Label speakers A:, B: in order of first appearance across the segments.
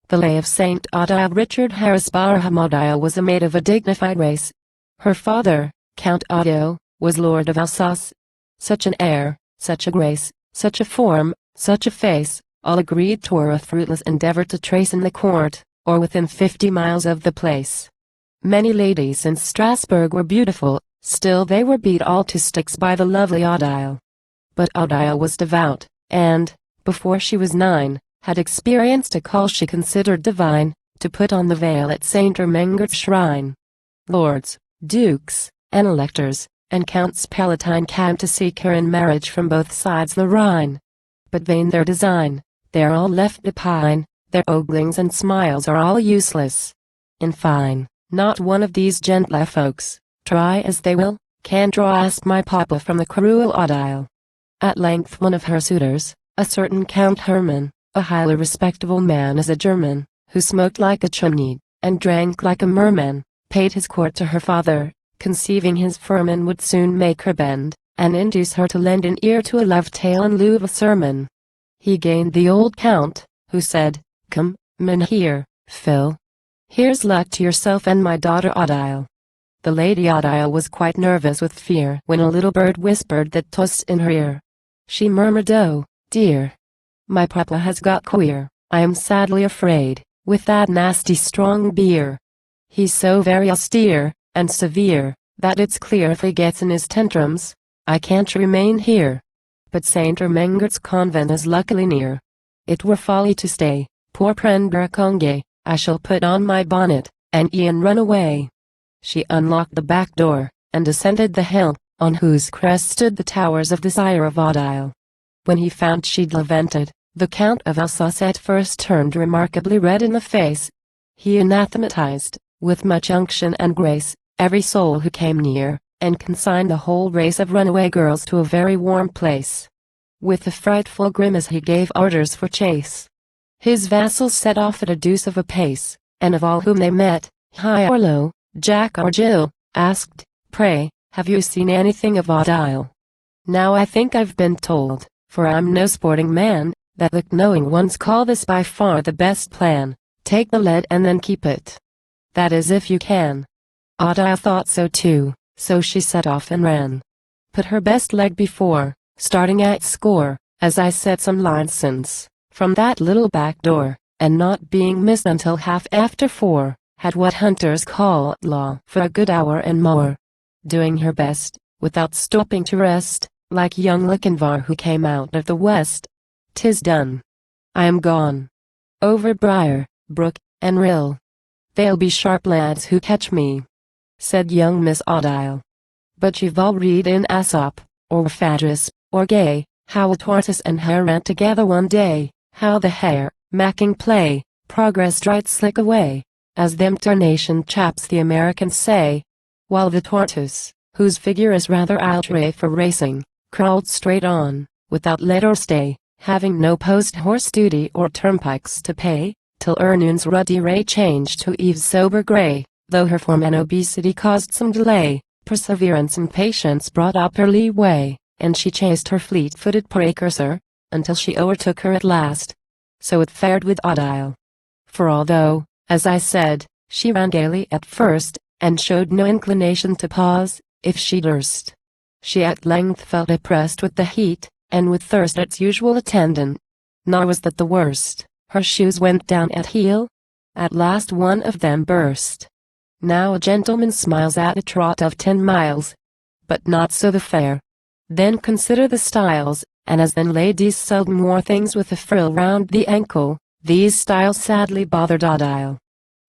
A: The Lay of Saint Odille. Richard Harris Barham. Odille was a maid of a dignified race. Her father, Count Odille, was Lord of Alsace. Such an air, such a grace, such a form, such a face, all agreed 'twere a fruitless endeavor to trace in the court, or within 50 miles of the place. Many ladies in Strasbourg were beautiful, still they were beat all to sticks by the lovely Odille. But Odille was devout, and, before she was 9, had experienced a call she considered divine, to put on the veil at St. Ermengarde's shrine. Lords, dukes, and electors, and counts palatine came to seek her in marriage from both sides the Rhine. But vain their design, they're all left to pine, their oglings and smiles are all useless. In fine, not one of these gentlefolks, try as they will, can draw ask my papa from the cruel Odille. At length one of her suitors, a certain Count Hermann, a highly respectable man as a German, who smoked like a chimney, and drank like a merman, paid his court to her father, conceiving his firman would soon make her bend, and induce her to lend an ear to a love tale in lieu of a sermon. He gained the old Count, who said, "Come, Mynheer Phil. Here's luck to yourself and my daughter Odille." The Lady Odille was quite nervous with fear when a little bird whispered that toast in her ear. She murmured, "Oh, dear. My papa has got queer, I am sadly afraid, with that nasty strong beer. He's so very austere, and severe, that it's clear if he gets in his tantrums, I can't remain here. But St. Ermengarde's convent is luckily near. It were folly to stay, pour prendre congé, I shall put on my bonnet, and e'en run away." She unlocked the back door, and descended the hill, on whose crest stood the towers of the sire of Odille. When he found she'd levanted, the Count of Alsace at first turned remarkably red in the face. He anathematized, with much unction and grace, every soul who came near, and consigned the whole race of runaway girls to a very warm place. With a frightful grimace he gave orders for chase. His vassals set off at a deuce of a pace, and of all whom they met, high or low, Jack or Jill, asked, "Pray, have you seen anything of Odille?" Now I think I've been told, for I'm no sporting man, that the knowing ones call this by far the best plan, take the lead and then keep it. That is if you can. Odille thought so too, so she set off and ran. Put her best leg before, starting at score, as I said some lines since, from that little back door, and not being missed until half after 4, had what hunters call law for a good hour and more. Doing her best, without stopping to rest, like young Lochinvar who came out of the west. 'Tis done. I am gone. Over briar, brook, and rill. They'll be sharp lads who catch me, said young Miss Odille. But you've all read in Aesop, or Phaedrus, or Gay, how a tortoise and hare ran together one day, how the hare, macking play, progressed right slick away, as them tarnation chaps the Americans say, while the tortoise, whose figure is rather outre for racing, crawled straight on, without let or stay, having no post-horse duty or turnpikes to pay, till noon's ruddy ray changed to eve's sober gray. Though her form and obesity caused some delay, perseverance and patience brought up her leeway, and she chased her fleet-footed precursor, until she overtook her at last. So it fared with Odille. For although, as I said, she ran gaily at first, and showed no inclination to pause, if she durst, she at length felt oppressed with the heat, and with thirst its usual attendant. Nor was that the worst, her shoes went down at heel. At last one of them burst. Now a gentleman smiles at a trot of 10 miles. But not so the fair. Then consider the styles, and as then ladies seldom wore things with a frill round the ankle, these styles sadly bothered Odille.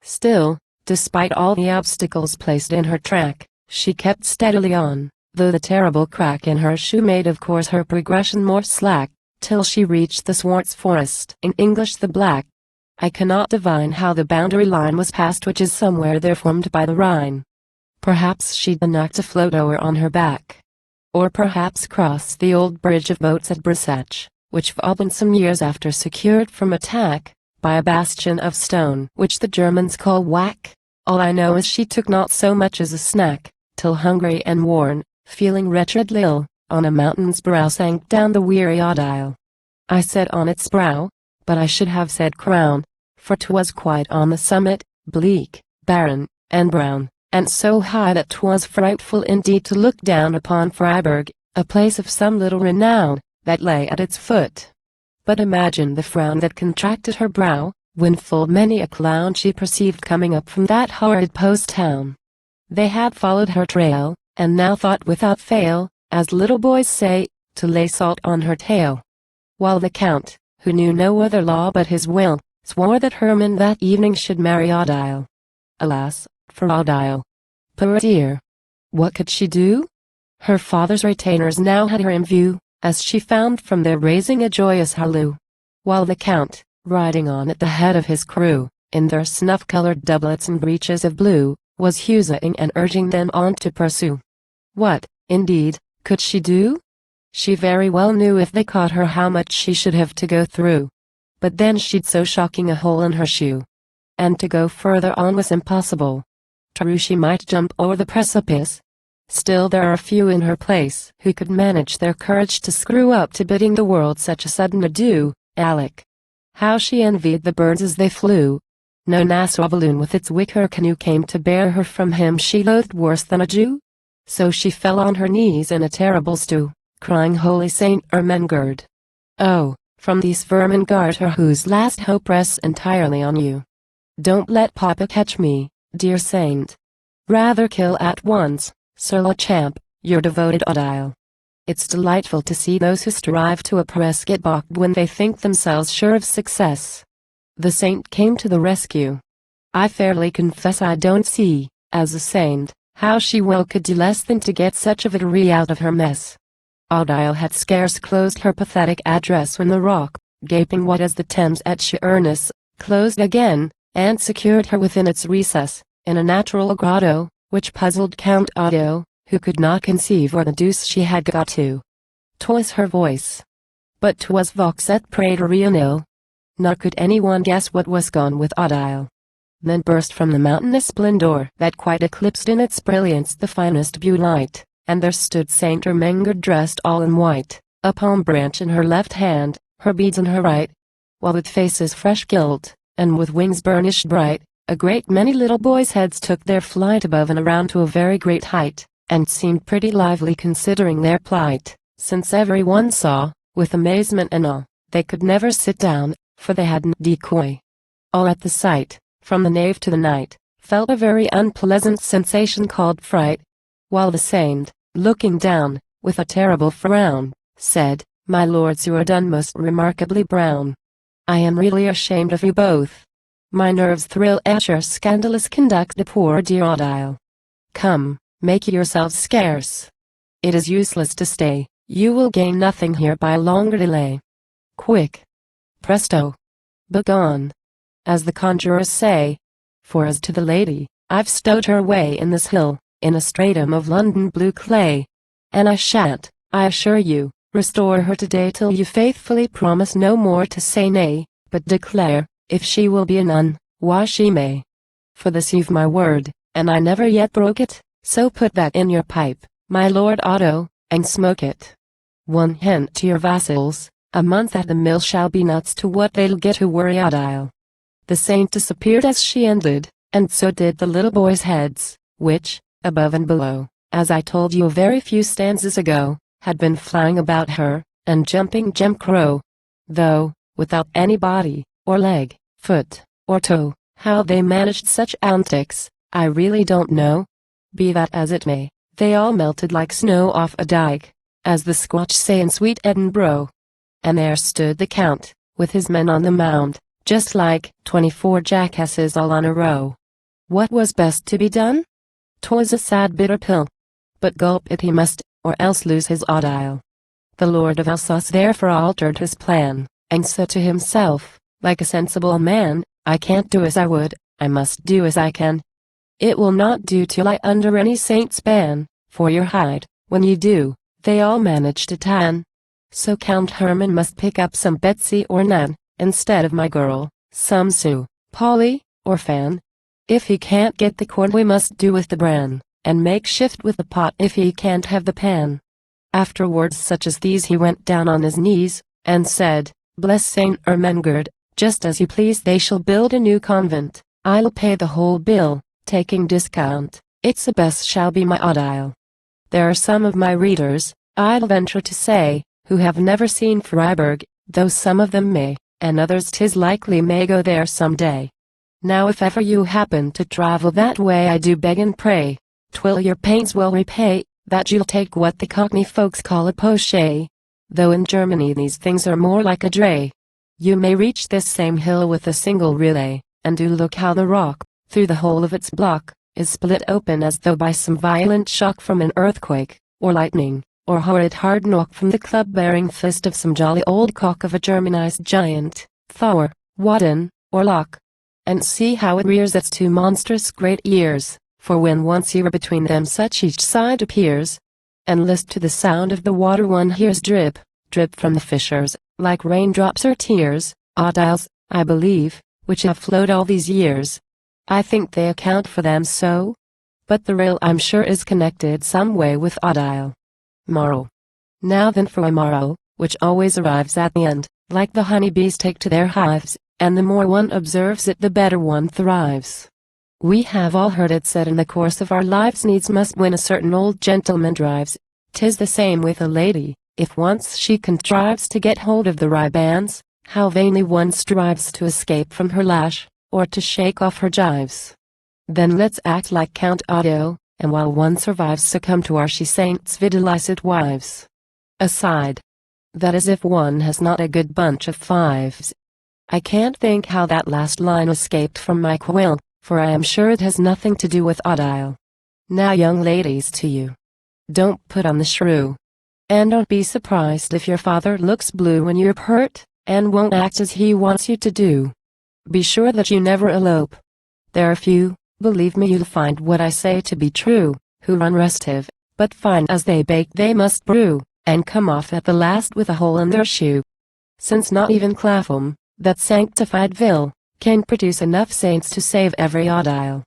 A: Still, despite all the obstacles placed in her track, she kept steadily on, though the terrible crack in her shoe made of course her progression more slack, till she reached the Swartz forest, in English the Black. I cannot divine how the boundary line was passed which is somewhere there formed by the Rhine. Perhaps she'd knocked a float o'er on her back. Or perhaps crossed the old bridge of boats at Brisach, which Vauban some years after secured from attack, by a bastion of stone which the Germans call Whack. All I know is she took not so much as a snack, till hungry and worn, feeling wretchedly ill, on a mountain's brow sank down the weary Odille. I said on its brow, but I should have said crown, for 'twas quite on the summit, bleak, barren, and brown, and so high that 'twas frightful indeed to look down upon Freiburg, a place of some little renown, that lay at its foot. But imagine the frown that contracted her brow, when full many a clown she perceived coming up from that horrid post town. They had followed her trail, and now thought without fail, as little boys say, to lay salt on her tail. While the Count, who knew no other law but his will, swore that Hermann that evening should marry Odille. Alas, for Odille! Poor dear! What could she do? Her father's retainers now had her in view, as she found from their raising a joyous halloo. While the Count, riding on at the head of his crew, in their snuff-colored doublets and breeches of blue, was huzzaing and urging them on to pursue. What, indeed, could she do? She very well knew if they caught her how much she should have to go through. But then she'd so shocking a hole in her shoe. And to go further on was impossible. True, she might jump o'er the precipice. Still there are few in her place who could manage their courage to screw up to bidding the world such a sudden adieu. Alick! How she envied the birds as they flew! No Nassau balloon with its wicker canoe came to bear her from him she loathed worse than a Jew. So she fell on her knees in a terrible stew, crying, Holy Saint Ermengarde! Oh, from these vermin guard her whose last hope rests entirely on you. Don't let Papa catch me, dear saint. Rather kill at once, Sir Lachamp, your devoted Odille. It's delightful to see those who strive to oppress get balked when they think themselves sure of success. The saint came to the rescue. I fairly confess I don't see, as a saint, how she well could do less than to get such a victory out of her mess. Odille had scarce closed her pathetic address when the rock, gaping wide as the Thames at Sheerness, closed again, and secured her within its recess, in a natural grotto, which puzzled Count Otto, who could not conceive where the deuce she had got to. 'Twas her voice. But 'twas vox et praeterea nil. Nor could anyone guess what was gone with Odille. Then burst from the mountainous splendor that quite eclipsed in its brilliance the finest blue light, and there stood Saint Ermengarde dressed all in white, a palm branch in her left hand, her beads in her right, while with faces fresh gilt, and with wings burnished bright, a great many little boys' heads took their flight above and around to a very great height, and seemed pretty lively considering their plight, since every one saw, with amazement and awe, they could never sit down, for they had no decoy. All at the sight, from the nave to the knight, felt a very unpleasant sensation called fright, while the saint, looking down, with a terrible frown, said, My lords, you are done most remarkably brown. I am really ashamed of you both. My nerves thrill at your scandalous conduct, the poor dear Odille. Come, make yourselves scarce. It is useless to stay, you will gain nothing here by a longer delay. Quick! Presto! Begone! As the conjurers say. For as to the lady, I've stowed her away in this hill, in a stratum of London blue clay. And I shan't, I assure you, restore her today till you faithfully promise no more to say nay, but declare, if she will be a nun, why she may. For this you've my word, and I never yet broke it, so put that in your pipe, my Lord Otto, and smoke it. One hint to your vassals, a month at the mill shall be nuts to what they'll get who worry Odille. The saint disappeared as she ended, and so did the little boys' heads, which, above and below, as I told you a very few stanzas ago, had been flying about her, and jumping Jem Crow. Though, without any body, or leg, foot, or toe, how they managed such antics, I really don't know. Be that as it may, they all melted like snow off a dike, as the Scotch say in sweet Edinburgh. And there stood the Count, with his men on the mound, just like 24 jackasses all on a row. What was best to be done? 'Twas a sad bitter pill. But gulp it he must, or else lose his Odille. The Lord of Alsace therefore altered his plan, and said to himself, like a sensible man, I can't do as I would, I must do as I can. It will not do to lie under any saint's ban, for your hide, when you do, they all manage to tan. So Count Hermann must pick up some Betsy or Nan, instead of my girl, some Sue, Polly, or Fan. If he can't get the cord we must do with the bran, and make shift with the pot if he can't have the pan. After words such as these he went down on his knees, and said, Bless Saint Ermengarde, Just as you please, they shall build a new convent. I'll pay the whole bill, taking discount. It's the best shall be my Odille. There are some of my readers, I'll venture to say, who have never seen Freiburg, though some of them may, and others 'tis likely may go there some day. Now if ever you happen to travel that way, I do beg and pray, 'twill your pains well repay, that you'll take what the Cockney folks call a poche, though in Germany these things are more like a dray. You may reach this same hill with a single relay, and do look how the rock, through the whole of its block, is split open as though by some violent shock from an earthquake, or lightning, or horrid hard knock from the club-bearing fist of some jolly old cock of a Germanized giant, Thor, Woden, or Lock. And see how it rears its two monstrous great ears, for when once you are between them such each side appears. And list to the sound of the water one hears drip, drip from the fissures, like raindrops or tears, Odilles, I believe, which have flowed all these years. I think they account for them so. But the rill I'm sure is connected some way with Odille. Moral. Now then for a moral, which always arrives at the end, like the honeybees take to their hives, and the more one observes it the better one thrives. We have all heard it said in the course of our lives needs must when a certain old gentleman drives. 'Tis the same with a lady, if once she contrives to get hold of the ribands, how vainly one strives to escape from her lash, or to shake off her gyves. Then let's act like Count Odille, and while one survives succumb to our she saints videlicet wives. Aside. That is if one has not a good bunch of fives. I can't think how that last line escaped from my quill, for I am sure it has nothing to do with Odille. Now young ladies to you. Don't put on the shrew. And don't be surprised if your father looks blue when you're hurt, and won't act as he wants you to do. Be sure that you never elope. There are few, believe me you'll find what I say to be true, who run restive, but find as they bake they must brew, and come off at the last with a hole in their shoe. Since not even Clapham, that sanctified ville, can produce enough saints to save every Odille.